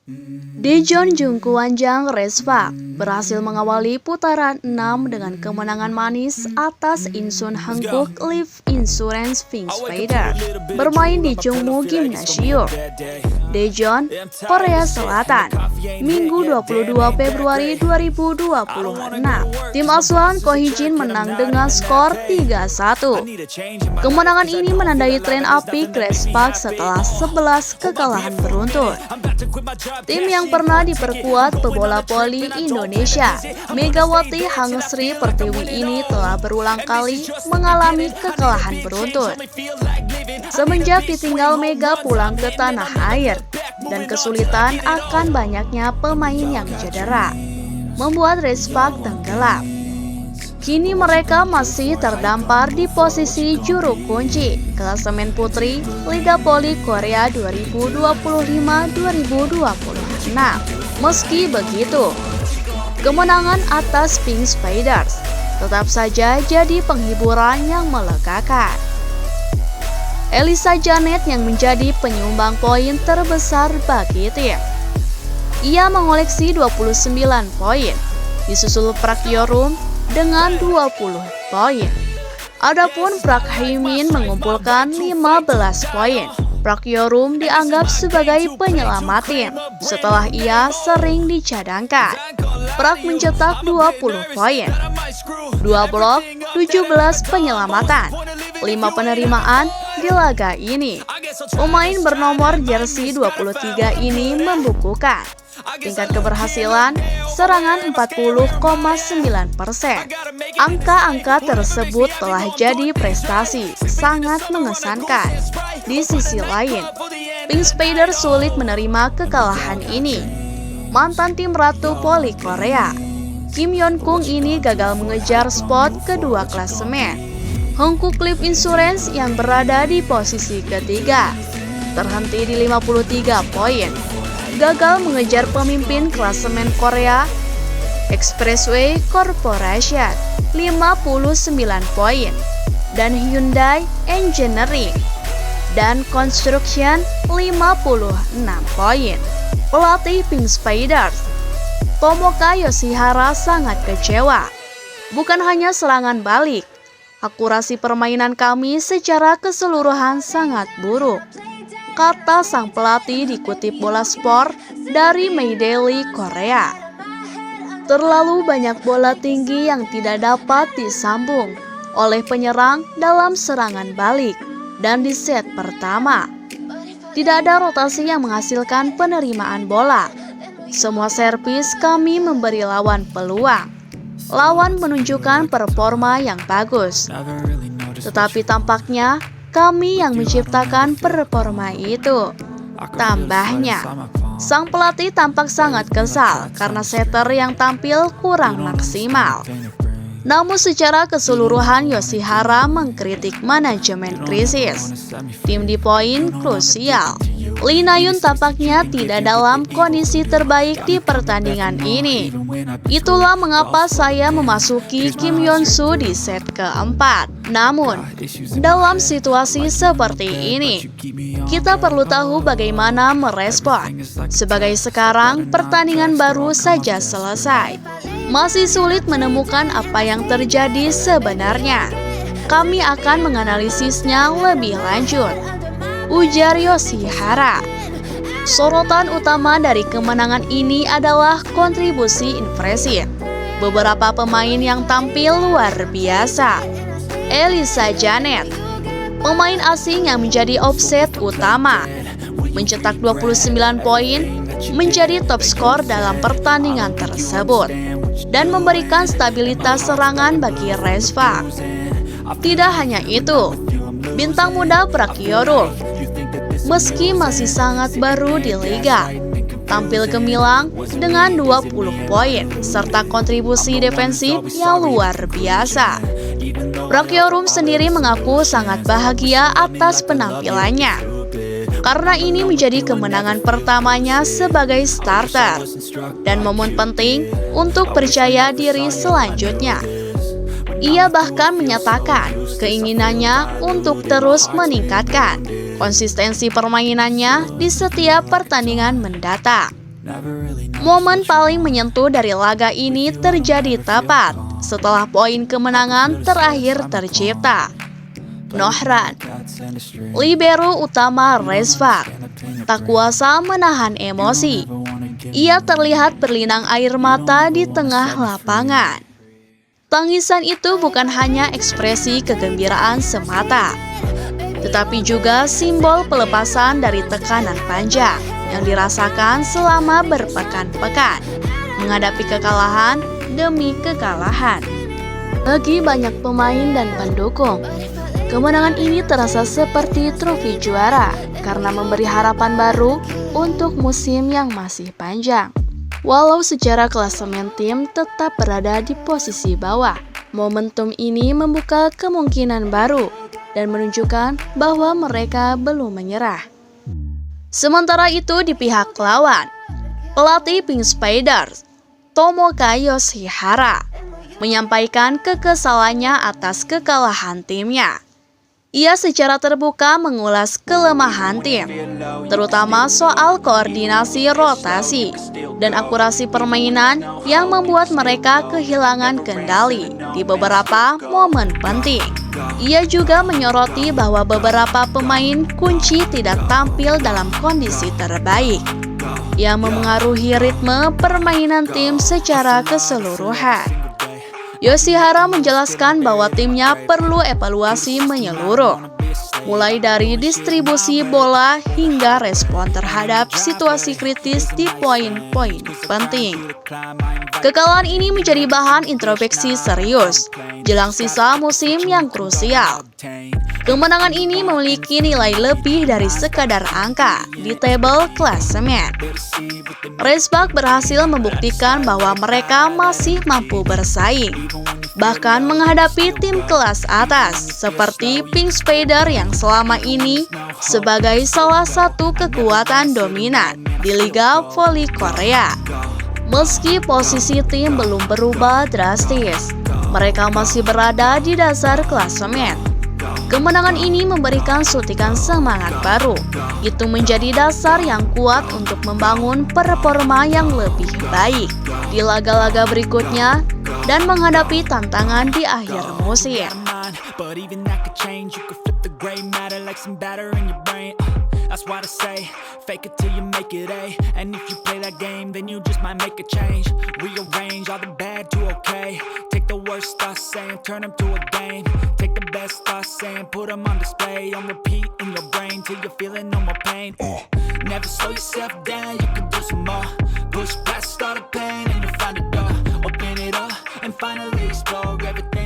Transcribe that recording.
Daejeon Jungkwanjang Respa berhasil mengawali putaran 6 dengan kemenangan manis atas Insun Hankook Life Insurance Pink Spider bermain di Jongmu Gymnasium, Daejeon, Korea Selatan, Minggu 22 Februari 2026. Tim asuhan Ko Hee-jin menang dengan skor 3-1. Kemenangan ini menandai tren apik Respa setelah 11 kekalahan beruntun. Tim yang pernah diperkuat pebola voli Indonesia, Megawati Hang Sri Pertiwi ini telah berulang kali mengalami kekalahan beruntun. Semenjak ditinggal Mega pulang ke tanah air dan kesulitan akan banyaknya pemain yang cedera, membuat Respa tenggelam. Kini mereka masih terdampar di posisi juru kunci klasemen putri Liga Voli Korea 2025-2026. Meski begitu, kemenangan atas Pink Spiders tetap saja jadi penghiburan yang melegakan. Elisa Janet yang menjadi penyumbang poin terbesar bagi tim. Ia mengoleksi 29 poin, disusul Park Hyo-rum dengan 20 poin. Adapun Park Hae-min mengumpulkan 15 poin. Park Hyo-rum dianggap sebagai penyelamat tim setelah ia sering dicadangkan. Park mencetak 20 poin, 2 blok, 17 penyelamatan, 5 penerimaan di laga ini. Pemain bernomor jersey 23 ini membukukan tingkat keberhasilan serangan 40,9%. Angka-angka tersebut telah jadi prestasi sangat mengesankan. Di sisi lain, Pink Spider sulit menerima kekalahan ini. Mantan tim Ratu Voli Korea, Kim Yeon-kung ini gagal mengejar spot kedua klasemen. Hankook Life Insurance yang berada di posisi ketiga terhenti di 53 poin. Gagal mengejar pemimpin klasemen Korea Expressway Corporation 59 poin dan Hyundai Engineering dan Construction 56 poin. Pelatih Pink Spiders Tomoka Yoshihara sangat kecewa. Bukan hanya serangan balik, akurasi permainan kami secara keseluruhan sangat buruk, kata sang pelatih dikutip Bola Sport dari Maydaily Korea. Terlalu banyak bola tinggi yang tidak dapat disambung oleh penyerang dalam serangan balik dan di set pertama. Tidak ada rotasi yang menghasilkan penerimaan bola. Semua servis kami memberi lawan peluang. Lawan menunjukkan performa yang bagus. Tetapi tampaknya kami yang menciptakan performa itu. Tambahnya, sang pelatih tampak sangat kesal karena setter yang tampil kurang maksimal. Namun secara keseluruhan Yoshihara mengkritik manajemen krisis. Tim di poin krusial. Lee Na-yoon tampaknya tidak dalam kondisi terbaik di pertandingan ini. Itulah mengapa saya memasuki Kim Yeon-soo di set keempat. Namun, dalam situasi seperti ini, kita perlu tahu bagaimana merespon. Sebagai sekarang, pertandingan baru saja selesai. Masih sulit menemukan apa yang terjadi sebenarnya. Kami akan menganalisisnya lebih lanjut, ujar Yoshihara. Sorotan utama dari kemenangan ini adalah kontribusi impresif beberapa pemain yang tampil luar biasa. Elisa Janet, pemain asing yang menjadi offset utama, mencetak 29 poin, menjadi top skor dalam pertandingan tersebut dan memberikan stabilitas serangan bagi Respa. Tidak hanya itu, bintang muda Park Hyo-rum, meski masih sangat baru di liga, tampil gemilang dengan 20 poin serta kontribusi defensif yang luar biasa. Park Hyo-rum sendiri mengaku sangat bahagia atas penampilannya karena ini menjadi kemenangan pertamanya sebagai starter dan momen penting untuk percaya diri selanjutnya. Ia bahkan menyatakan keinginannya untuk terus meningkatkan konsistensi permainannya di setiap pertandingan mendatang. Momen paling menyentuh dari laga ini terjadi tepat setelah poin kemenangan terakhir tercipta. Nohran, libero utama Resvak, tak kuasa menahan emosi. Ia terlihat berlinang air mata di tengah lapangan. Tangisan itu bukan hanya ekspresi kegembiraan semata, tetapi juga simbol pelepasan dari tekanan panjang yang dirasakan selama berpekan-pekan menghadapi kekalahan demi kekalahan. Bagi banyak pemain dan pendukung, kemenangan ini terasa seperti trofi juara karena memberi harapan baru untuk musim yang masih panjang. Walau secara klasemen tim tetap berada di posisi bawah, momentum ini membuka kemungkinan baru dan menunjukkan bahwa mereka belum menyerah. Sementara itu di pihak lawan, pelatih Pink Spiders, Tomoka Yoshihara, menyampaikan kekesalannya atas kekalahan timnya. Ia secara terbuka mengulas kelemahan tim, terutama soal koordinasi rotasi dan akurasi permainan yang membuat mereka kehilangan kendali di beberapa momen penting. Ia juga menyoroti bahwa beberapa pemain kunci tidak tampil dalam kondisi terbaik, yang memengaruhi ritme permainan tim secara keseluruhan. Yoshihara menjelaskan bahwa timnya perlu evaluasi menyeluruh, mulai dari distribusi bola hingga respon terhadap situasi kritis di poin-poin penting. Kekalahan ini menjadi bahan introspeksi serius jelang sisa musim yang krusial. Kemenangan ini memiliki nilai lebih dari sekadar angka di tabel klasemen. Resvak berhasil membuktikan bahwa mereka masih mampu bersaing, bahkan menghadapi tim kelas atas seperti Pink Spider yang selama ini sebagai salah satu kekuatan dominan di Liga Voli Korea. Meski posisi tim belum berubah drastis, mereka masih berada di dasar klasemen. Kemenangan ini memberikan suntikan semangat baru. Itu menjadi dasar yang kuat untuk membangun performa yang lebih baik di laga-laga berikutnya dan menghadapi tantangan di akhir musim. That's why I say, fake it till you make it A. And if you play that game, then you just might make a change. Rearrange all the bad to okay. Take the worst thoughts saying, turn them to a game. Take the best thoughts saying, put them on display. On repeat in your brain till you're feeling no more pain. Never slow yourself down, you can do some more. Push past all the pain and you'll find a door. Open it up and finally explore everything.